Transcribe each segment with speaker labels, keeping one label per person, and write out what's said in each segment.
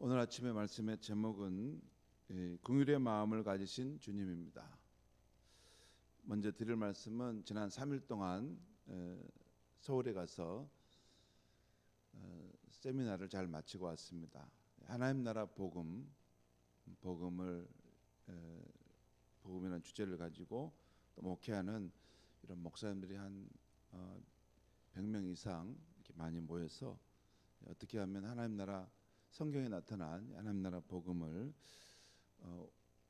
Speaker 1: 오늘 아침의 말씀의 제목은 긍휼의 마음을 가지신 주님입니다. 먼저 드릴 말씀은 지난 3일 동안 서울에 가서 세미나를 잘 마치고 왔습니다. 하나님 나라 복음이라는 주제를 가지고 또 목회하는 이런 목사님들이 한 100명 이상 이렇게 많이 모여서 어떻게 하면 하나님 나라 성경에 나타난 하나님 나라 복음을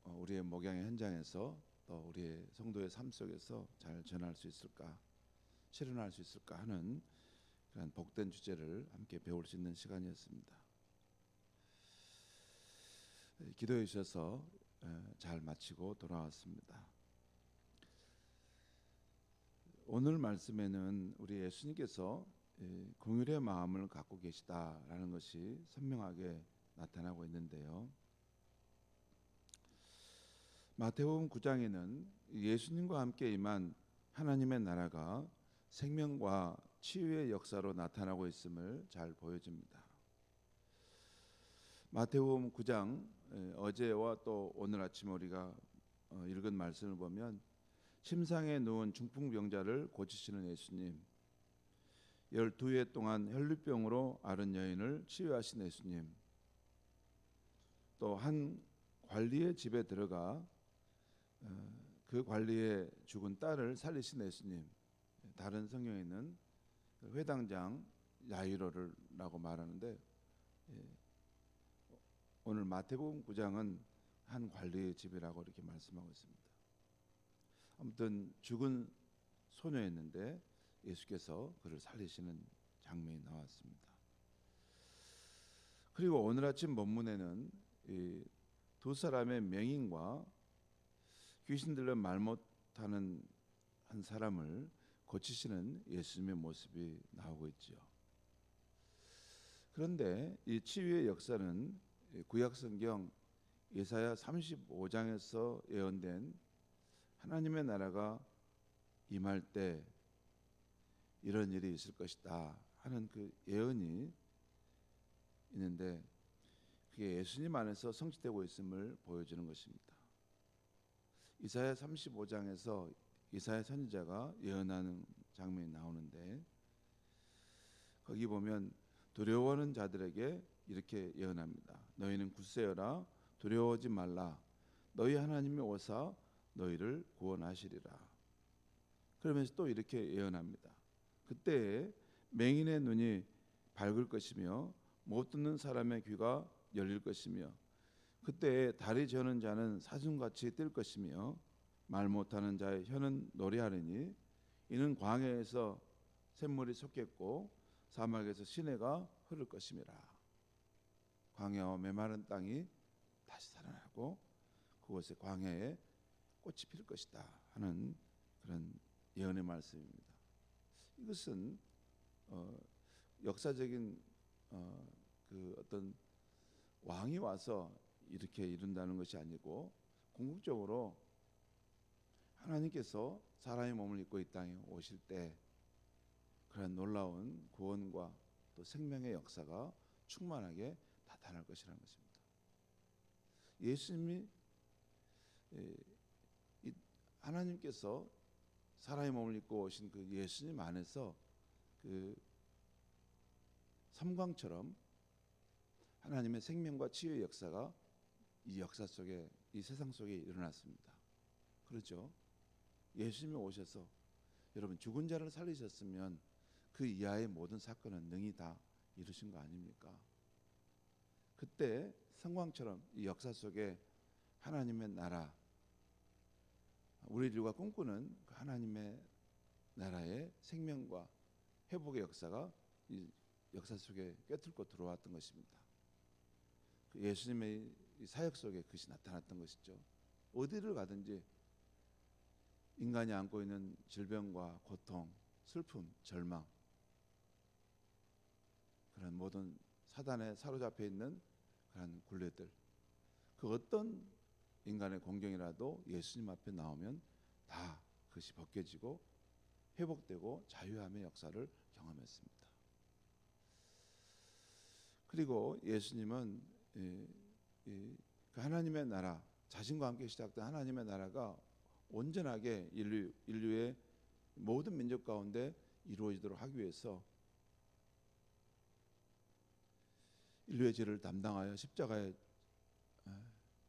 Speaker 1: 우리의 목양의 현장에서 또 우리의 성도의 삶 속에서 잘 전할 수 있을까, 실현할 수 있을까 하는 그런 복된 주제를 함께 배울 수 있는 시간이었습니다. 기도해 주셔서 잘 마치고 돌아왔습니다. 오늘 말씀에는 우리 예수님께서 긍휼의 마음을 갖고 계시다라는 것이 선명하게 나타나고 있는데요. 마태복음 9장에는 예수님과 함께 임한 하나님의 나라가 생명과 치유의 역사로 나타나고 있음을 잘 보여줍니다. 마태복음 9장 어제와 또 오늘 아침 우리가 읽은 말씀을 보면 침상에 누운 중풍병자를 고치시는 예수님, 12해 동안 혈루병으로 앓은 여인을 치유하신 예수님, 또 한 관리의 집에 들어가 그 관리의 죽은 딸을 살리신 예수님, 다른 성경에는 회당장 야이로라고 말하는데 오늘 마태복음 9장은 한 관리의 집이라고 이렇게 말씀하고 있습니다. 아무튼 죽은 소녀였는데 예수께서 그를 살리시는 장면이 나왔습니다. 그리고 오늘 아침 본문에는 두 사람의 맹인과 귀신 들려 말 못하는 한 사람을 고치시는 예수님의 모습이 나오고 있죠. 그런데 이 치유의 역사는 구약성경 예사야 35장에서 예언된 하나님의 나라가 임할 때 이런 일이 있을 것이다 하는 그 예언이 있는데 그게 예수님 안에서 성취되고 있음을 보여주는 것입니다. 이사야 35장에서 이사야 선지자가 예언하는 장면이 나오는데 거기 보면 두려워하는 자들에게 이렇게 예언합니다. 너희는 굳세어라, 두려워하지 말라. 너희 하나님이 오사 너희를 구원하시리라. 그러면서 또 이렇게 예언합니다. 그때 맹인의 눈이 밝을 것이며 못 듣는 사람의 귀가 열릴 것이며 그때 다리 저는 자는 사슴같이 뛸 것이며 말 못하는 자의 혀는 노래하리니 이는 광야에서 샘물이 솟겠고 사막에서 시내가 흐를 것임이라. 광야와 메마른 땅이 다시 살아나고 그곳에 광야에 꽃이 필 것이다 하는 그런 예언의 말씀입니다. 이것은 역사적인 그 어떤 왕이 와서 이렇게 이룬다는 것이 아니고 궁극적으로 하나님께서 사람의 몸을 입고 이 땅에 오실 때 그런 놀라운 구원과 또 생명의 역사가 충만하게 나타날 것이라는 것입니다. 예수님이 하나님께서 사람의 몸을 입고 오신 그 예수님 안에서 그 섬광처럼 하나님의 생명과 치유의 역사가 이 역사 속에 이 세상 속에 일어났습니다. 그렇죠? 예수님이 오셔서 여러분 죽은 자를 살리셨으면 그 이하의 모든 사건은 능히 다 이루신 거 아닙니까? 그때 성광처럼 이 역사 속에 하나님의 나라, 우리들과 꿈꾸는 하나님의 나라의 생명과 회복의 역사가 이 역사 속에 꿰뚫고 들어왔던 것입니다. 예수님의 사역 속에 그것이 나타났던 것이죠. 어디를 가든지 인간이 안고 있는 질병과 고통, 슬픔, 절망, 그런 모든 사단에 사로잡혀 있는 그런 굴레들, 그 어떤 인간의 공경이라도 예수님 앞에 나오면 다 그것이 벗겨지고 회복되고 자유함의 역사를 경험했습니다. 그리고 예수님은 그 하나님의 나라, 자신과 함께 시작된 하나님의 나라가 온전하게 인류의 모든 민족 가운데 이루어지도록 하기 위해서 인류의 죄를 담당하여 십자가의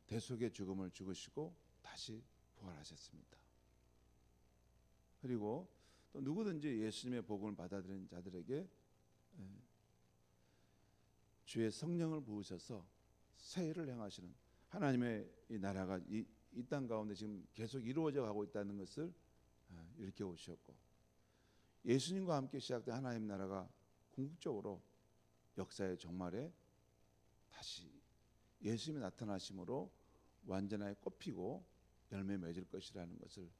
Speaker 1: 대속의 죽음을 죽으시고 다시 부활하셨습니다. 그리고 또 누구든지 예수님의 복음을 받아들이는 자들에게 주의 성령을 부으셔서 새 일을 행하시는 하나님의 이 나라가 이 땅 가운데 지금 계속 이루어져 가고 있다는 것을 일깨워 주셨고, 예수님과 함께 시작된 하나님 나라가 궁극적으로 역사의 종말에 다시 예수님이 나타나심으로 완전하게 꽃피고 열매 맺을 것이라는 것을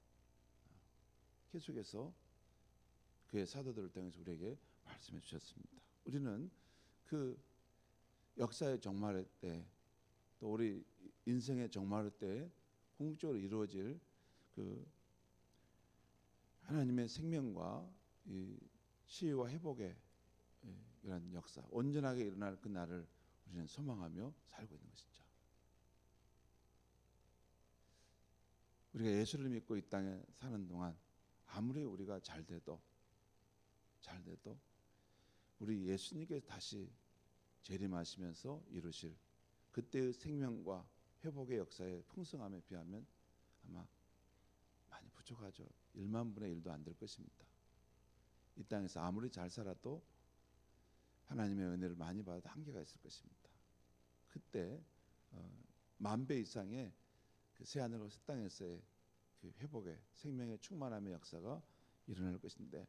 Speaker 1: 계속해서 그의 사도들을 통해서 우리에게 말씀해 주셨습니다. 우리는 그 역사의 종말의 때, 또 우리 인생의 종말의 때 궁극적으로 이루어질 그 하나님의 생명과 이 치유와 회복의 이런 역사, 온전하게 일어날 그 날을 우리는 소망하며 살고 있는 것이죠. 우리가 예수를 믿고 이 땅에 사는 동안 아무리 우리가 잘 돼도 우리 예수님께서 다시 재림하시면서 이루실 그때의 생명과 회복의 역사의 풍성함에 비하면 아마 많이 부족하죠. 1만 분의 1도 안 될 것입니다. 이 땅에서 아무리 잘 살아도 하나님의 은혜를 많이 받아도 한계가 있을 것입니다. 그때 10,000배 이상의 그 새하늘과 새 땅에서의 그 회복의 생명의 충만함의 역사가 일어날 것인데,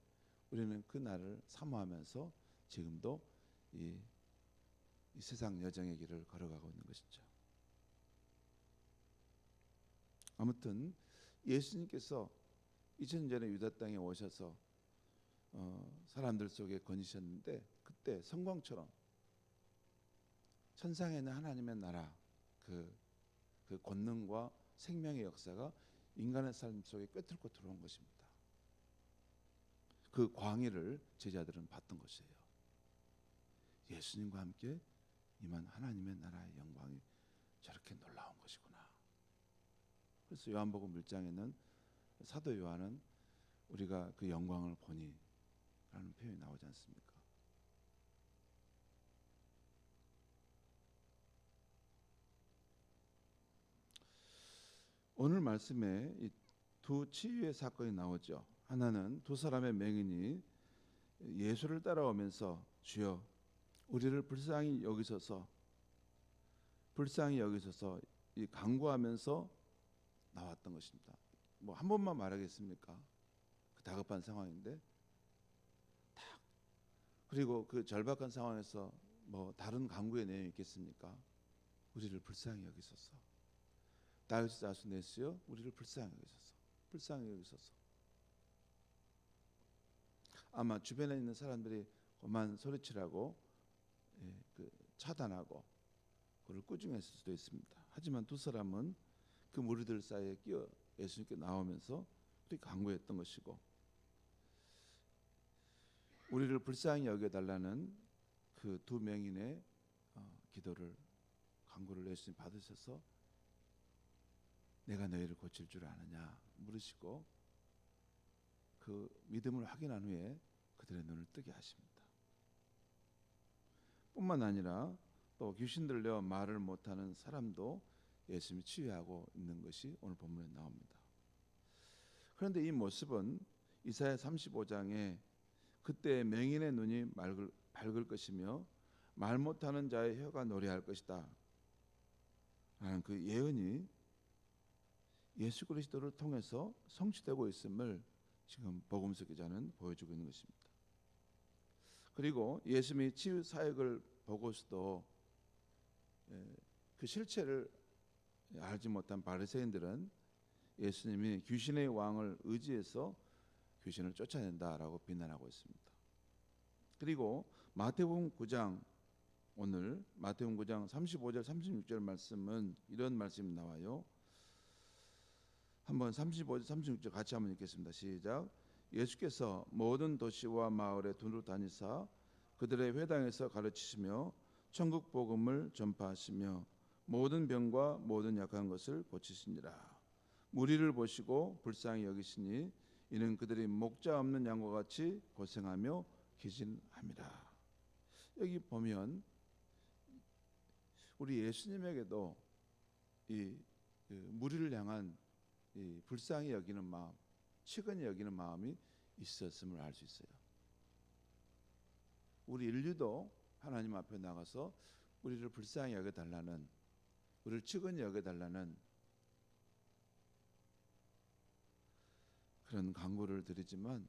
Speaker 1: 우리는 그 날을 사모하면서 지금도 이 세상 여정의 길을 걸어가고 있는 것이죠. 아무튼 예수님께서 2000년 전에 유다 땅에 오셔서 사람들 속에 거니셨는데, 그때 성광처럼 천상에 있는 하나님의 나라 그 권능과 생명의 역사가 인간의 삶 속에 꿰뚫고 들어온 것입니다. 그 광의를 제자들은 봤던 것이에요. 예수님과 함께 임한 하나님의 나라의 영광이 저렇게 놀라운 것이구나. 그래서 요한복음 1장에는 사도 요한은 우리가 그 영광을 보니 라는 표현이 나오지 않습니까? 오늘 말씀에 이 두 치유의 사건이 나오죠. 하나는 두 사람의 맹인이 예수를 따라오면서 주여 우리를 불쌍히 여기소서 이 간구하면서 나왔던 것입니다. 뭐 한 번만 말하겠습니까? 그 다급한 상황인데 그리고 그 절박한 상황에서 뭐 다른 간구의 내용이 있겠습니까? 우리를 불쌍히 여기소서. 다윗의 자손 예수여 우리를 불쌍히 여기소서. 아마 주변에 있는 사람들이 그만 소리치라고 차단하고 그를 꾸중했을 수도 있습니다. 하지만 두 사람은 그 무리들 사이에 끼어 예수님께 나오면서 그렇게 간구했던 것이고, 우리를 불쌍히 여겨달라는 그 두 맹인의 간구를 예수님 받으셔서 내가 너희를 고칠 줄 아느냐 물으시고 그 믿음을 확인한 후에 그들의 눈을 뜨게 하십니다. 뿐만 아니라 또 귀신 들려 말을 못하는 사람도 예수님이 치유하고 있는 것이 오늘 본문에 나옵니다. 그런데 이 모습은 이사야 35장에 그때 맹인의 눈이 밝을 것이며 말 못하는 자의 혀가 노래할 것이다 라는 그 예언이 예수 그리스도를 통해서 성취되고 있음을 지금 복음서 기자는 보여주고 있는 것입니다. 그리고 예수님이 치유 사역을 보고서도 그 실체를 알지 못한 바리새인들은 예수님이 귀신의 왕을 의지해서 귀신을 쫓아낸다라고 비난하고 있습니다. 그리고 마태복음 9장, 오늘 마태복음 9장 35절 36절 말씀은 이런 말씀이 나와요. 한번 35절 36절 같이 한번 읽겠습니다. 시작. 예수께서 모든 도시와 마을에 두루 다니사 그들의 회당에서 가르치시며 천국 복음을 전파하시며 모든 병과 모든 약한 것을 고치시니라. 무리를 보시고 불쌍히 여기시니 이는 그들이 목자 없는 양과 같이 고생하며 기진함이라. 여기 보면 우리 예수님에게도 이 무리를 향한 이 불쌍히 여기는 마음, 측은히 여기는 마음이 있었음을 알 수 있어요. 우리 인류도 하나님 앞에 나가서 우리를 불쌍히 여겨달라는, 우리를 측은히 여겨달라는 그런 간구를 드리지만,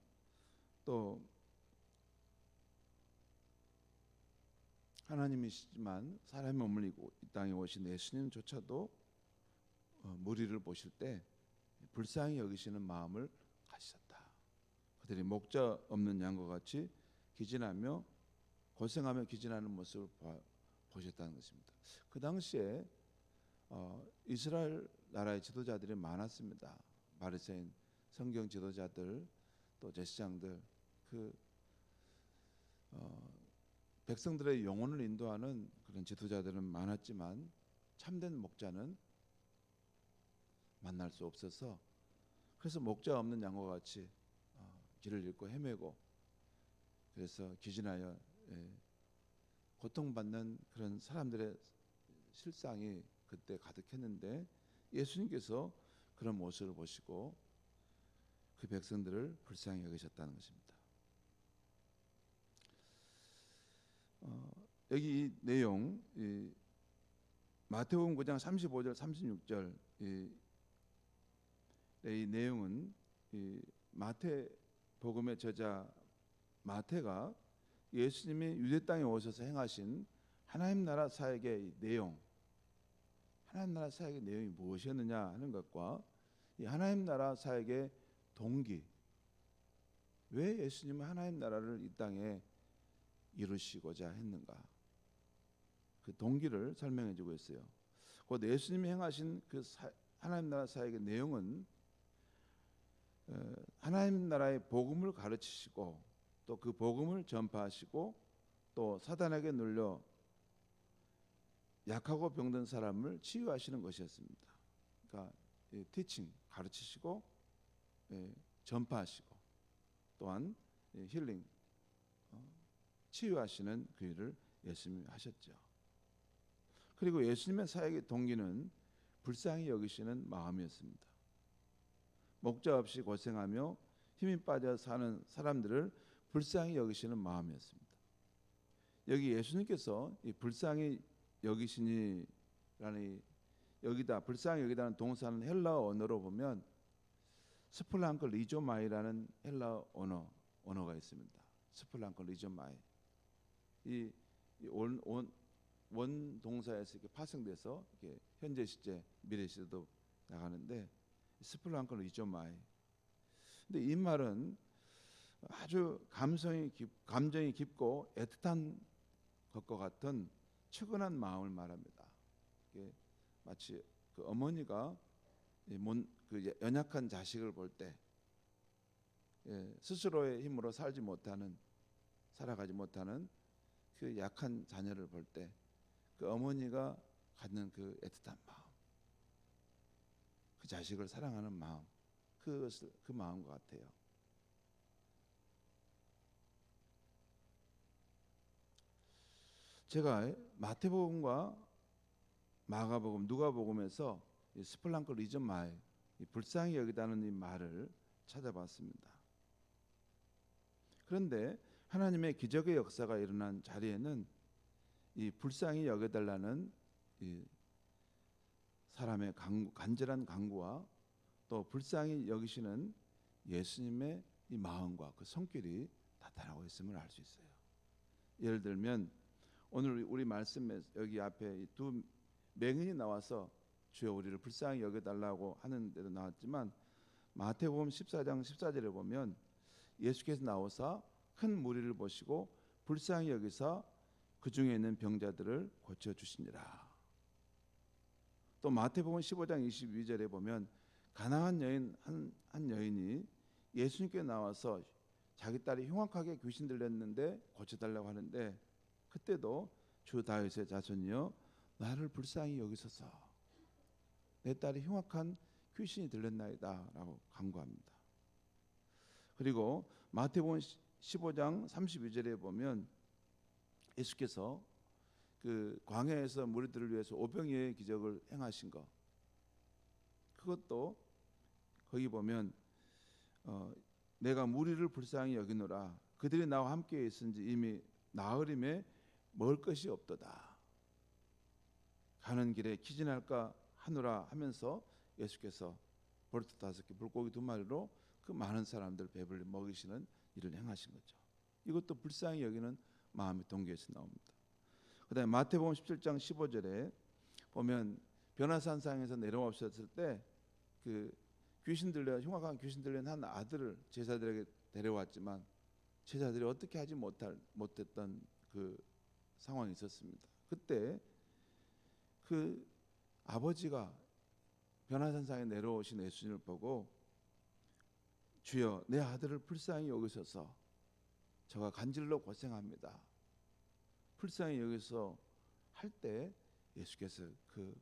Speaker 1: 또 하나님이시지만 사람의 몸을 입고 이 땅에 오신 예수님조차도 무리를 보실 때 불쌍히 여기시는 마음을 가지셨다. 그들이 목자 없는 양과 같이 기진하며 고생하며 기진하는 모습을 보셨다는 것입니다. 그 당시에 이스라엘 나라의 지도자들이 많았습니다. 바리새인, 성경 지도자들, 또 제사장들, 백성들의 영혼을 인도하는 그런 지도자들은 많았지만 참된 목자는 만날 수 없어서, 그래서 목자 없는 양과 같이 길을 잃고 헤매고, 그래서 기진하여 고통받는 그런 사람들의 실상이 그때 가득했는데, 예수님께서 그런 모습을 보시고 그 백성들을 불쌍히 여기셨다는 것입니다. 여기 이 내용, 마태복음 9장 35절 36절 이 내용은 마태복음의 저자 마태가 예수님이 유대 땅에 오셔서 행하신 하나님 나라 사역의 내용, 하나님 나라 사역의 내용이 무엇이었느냐 하는 것과 이 하나님 나라 사역의 동기, 왜 예수님은 하나님 나라를 이 땅에 이루시고자 했는가, 그 동기를 설명해 주고 있어요. 곧 예수님이 행하신 그 하나님 나라 사역의 내용은 하나님 나라의 복음을 가르치시고 또 그 복음을 전파하시고 또 사단에게 눌려 약하고 병든 사람을 치유하시는 것이었습니다. 그러니까 티칭, 가르치시고 전파하시고 또한 힐링, 치유하시는 그 일을 예수님이 하셨죠. 그리고 예수님의 사역의 동기는 불쌍히 여기시는 마음이었습니다. 목자 없이 고생하며 힘이 빠져 사는 사람들을 불쌍히 여기시는 마음이었습니다. 여기 예수님께서 이 불쌍히 여기시니라는 여기다, 불쌍히 여기다는 동사는 헬라어 언어로 보면 스플랑크 리조마이라는 헬라어 언어가 있습니다. 스플랑크 리조마이, 이 원 동사에서 이렇게 파생돼서 이렇게 현재 시제, 미래 시제도 나가는데 스플랑크 리조마이. 근데 이 말은 아주 감정이 깊고 애틋한 것과 같은 측은한 마음을 말합니다. 이게 마치 그 어머니가 그 연약한 자식을 볼 때, 스스로의 힘으로 살아가지 못하는 그 약한 자녀를 볼 때 그 어머니가 갖는 그 애틋한 마음, 그 자식을 사랑하는 마음, 그 마음과 같아요. 제가 마태복음과 마가복음, 누가복음에서 스플랑크 리조마이, 불쌍히 여기다는 이 말을 찾아봤습니다. 그런데 하나님의 기적의 역사가 일어난 자리에는 이 불쌍히 여겨달라는 이 사람의 간절한 간구와 또 불쌍히 여기시는 예수님의 이 마음과 그 손길이 나타나고 있음을 알 수 있어요. 예를 들면 오늘 우리 말씀에 여기 앞에 두 맹인이 나와서 주여 우리를 불쌍히 여겨달라고 하는 데도 나왔지만, 마태복음 14장 14절에 보면 예수께서 나오사 큰 무리를 보시고 불쌍히 여기사 그 중에 있는 병자들을 고쳐주시니라. 또 마태복음 15장 22절에 보면 가난한 여인 한 여인이 예수님께 나와서 자기 딸이 흉악하게 귀신 들렸는데 고쳐달라고 하는데, 그때도 주 다윗의 자손이여 나를 불쌍히 여기소서. 내 딸이 흉악한 귀신이 들렸나이다 라고 간구합니다. 그리고 마태복음 15장 32절에 보면 예수께서 그 광야에서 무리들을 위해서 오병이어의 기적을 행하신 것, 그것도 거기 보면 내가 무리를 불쌍히 여기노라 그들이 나와 함께 있은지 이미 나흘임에 먹을 것이 없도다. 가는 길에 기진할까 하노라 하면서 예수께서 버릇 5개 물고기 2마리로 그 많은 사람들 배불리 먹이시는 일을 행하신 거죠. 이것도 불쌍히 여기는 마음이 동기에서 나옵니다. 그다음에 마태복음 17장 15절에 보면 변화산상에서 내려오셨을 때 그 흉악한 귀신 들린 한 아들을 제자들에게 데려왔지만 제자들이 어떻게 하지 못했던 그 상황이 있었습니다. 그때 그 아버지가 변화산상에 내려오신 예수님을 보고 주여 내 아들을 불쌍히 여기소서 저가 간질로 고생합니다. 불쌍히 여기서 할 때 예수께서 그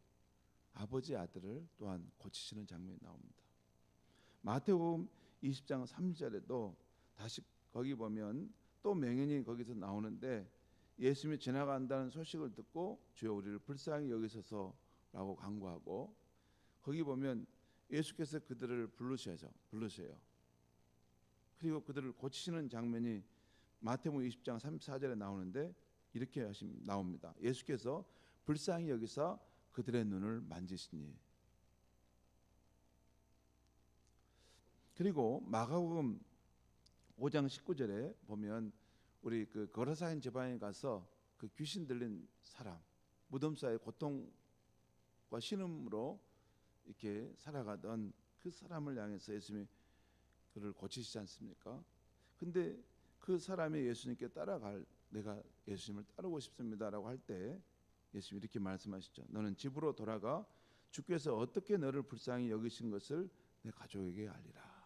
Speaker 1: 아버지 아들을 또한 고치시는 장면이 나옵니다. 마태복음 20장 3절에도 다시 거기 보면 또 맹인이 거기서 나오는데 예수님이 지나간다는 소식을 듣고 주여 우리를 불쌍히 여기소서라고 간구하고 거기 보면 예수께서 그들을 부르셔요. 그리고 그들을 고치시는 장면이 마태복음 20장 34절에 나오는데 이렇게 나옵니다. 예수께서 불쌍히 여기사 그들의 눈을 만지시니. 그리고 마가복음 5장 19절에 보면 우리 그 거라사인 지방에 가서 그 귀신 들린 사람 무덤 사이의 고통과 신음으로 이렇게 살아가던 그 사람을 향해서 예수님이 그를 고치시지 않습니까? 근데 그 사람이 예수님께 내가 예수님을 따르고 싶습니다라고 할 때 예수님이 이렇게 말씀하시죠. 너는 집으로 돌아가 주께서 어떻게 너를 불쌍히 여기신 것을 내 가족에게 알리라.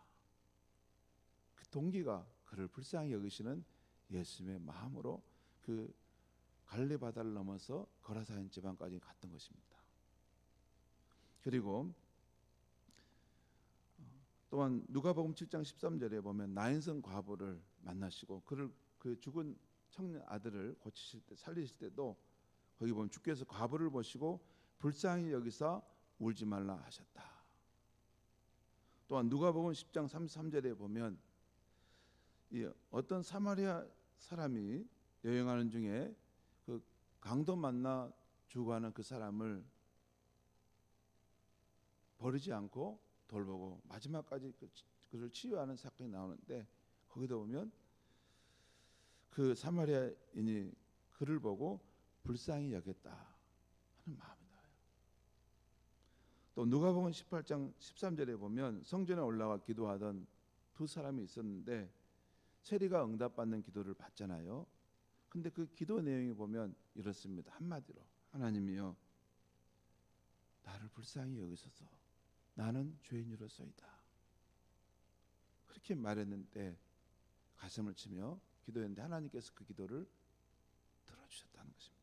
Speaker 1: 그 동기가 그를 불쌍히 여기시는 예수님의 마음으로 그 갈릴리 바다를 넘어서 거라사인 지방까지 갔던 것입니다. 그리고 또한 누가복음 7장 13절에 보면 나인성 과부를 만나시고 그를 그 죽은 청년 아들을 고치실 때 살리실 때도 거기 보면 주께서 과부를 보시고 불쌍히 여기사 울지 말라 하셨다. 또한 누가복음 10장 33절에 보면 어떤 사마리아 사람이 여행하는 중에 그 강도 만나 죽어가는 그 사람을 버리지 않고 돌보고 마지막까지 그를 치유하는 사건이 나오는데 거기도 보면 그 사마리아인이 그를 보고 불쌍히 여겼다 하는 마음이 나와요. 또 누가복음 18장 13절에 보면 성전에 올라와 기도하던 두 사람이 있었는데 세리가 응답받는 기도를 받잖아요. 근데 그 기도 내용이 보면 이렇습니다. 한마디로 하나님이여 나를 불쌍히 여기소서 나는 죄인으로서이다. 그렇게 말했는데 가슴을 치며 기도했는데 하나님께서 그 기도를 들어주셨다는 것입니다.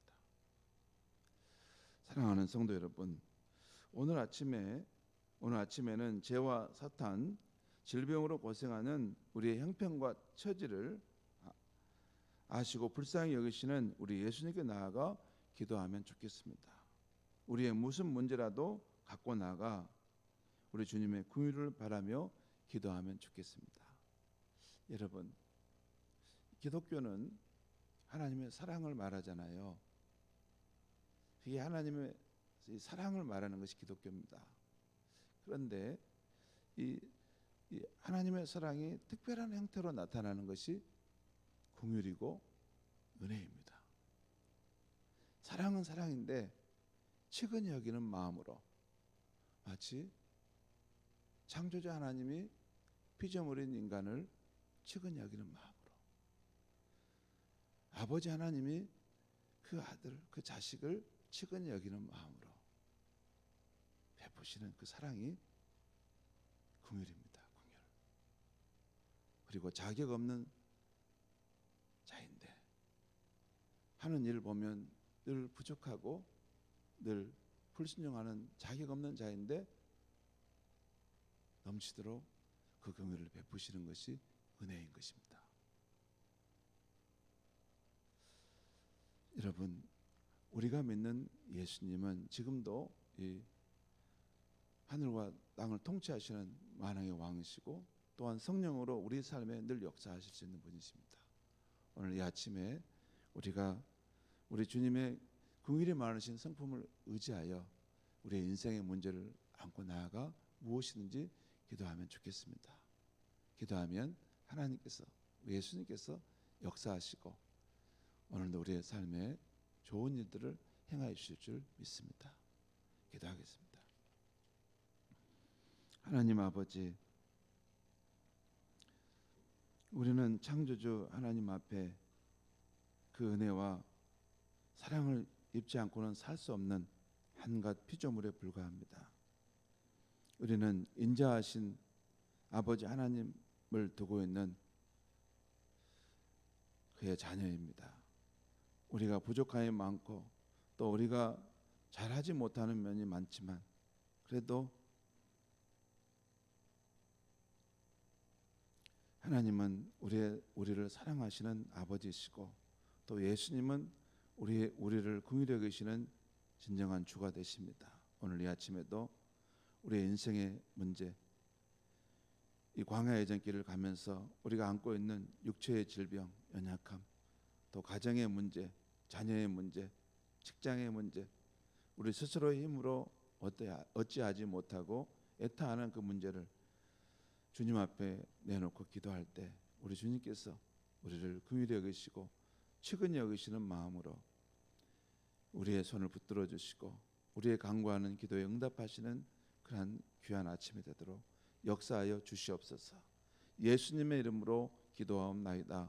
Speaker 1: 사랑하는 성도 여러분, 오늘 아침에는 죄와 사탄, 질병으로 고생하는 우리의 형편과 처지를 아시고 불쌍히 여기시는 우리 예수님께 나아가 기도하면 좋겠습니다. 우리의 무슨 문제라도 갖고 나가 우리 주님의 긍휼을 바라며 기도하면 좋겠습니다. 여러분, 기독교는 하나님의 사랑을 말하잖아요. 이게 하나님의 사랑을 말하는 것이 기독교입니다. 그런데 이 하나님의 사랑이 특별한 형태로 나타나는 것이 긍휼이고 은혜입니다. 사랑은 사랑인데 측은히 여기는 마음으로 마치 창조자 하나님이 피조물인 인간을 측은히 여기는 마음으로 아버지 하나님이 그 아들, 그 자식을 측은히 여기는 마음으로 베푸시는 그 사랑이 긍휼입니다. 긍휼. 그리고 자격 없는 자인데 하는 일을 보면 늘 부족하고 늘 불순종하는 자격 없는 자인데 넘치도록 그 긍휼을 베푸시는 것이 은혜인 것입니다. 여러분, 우리가 믿는 예수님은 지금도 이 하늘과 땅을 통치하시는 만왕의 왕이시고 또한 성령으로 우리 삶에 늘 역사하실 수 있는 분이십니다. 오늘 이 아침에 우리가 우리 주님의 긍휼이 많으신 성품을 의지하여 우리의 인생의 문제를 안고 나아가 무엇이든지 기도하면 좋겠습니다. 기도하면 하나님께서, 예수님께서 역사하시고 오늘도 우리의 삶에 좋은 일들을 행하여 주실 줄 믿습니다. 기도하겠습니다. 하나님 아버지, 우리는 창조주 하나님 앞에 그 은혜와 사랑을 입지 않고는 살 수 없는 한갓 피조물에 불과합니다. 우리는 인자하신 아버지 하나님을 두고 있는 그의 자녀입니다. 우리가 부족함이 많고 또 우리가 잘하지 못하는 면이 많지만 그래도 하나님은 우리를 사랑하시는 아버지이시고 또 예수님은 우리를 긍휼히 여기시는 진정한 주가 되십니다. 오늘 이 아침에도 우리의 인생의 문제, 이 광야의 전길을 가면서 우리가 안고 있는 육체의 질병, 연약함, 또 가정의 문제, 자녀의 문제, 직장의 문제, 우리 스스로의 힘으로 어찌하지 못하고 애타하는 그 문제를 주님 앞에 내놓고 기도할 때 우리 주님께서 우리를 긍휼히 여기시고 측은히 여기시는 마음으로 우리의 손을 붙들어 주시고 우리의 간구하는 기도에 응답하시는 그러한 귀한 아침이 되도록 역사하여 주시옵소서. 예수님의 이름으로 기도하옵나이다.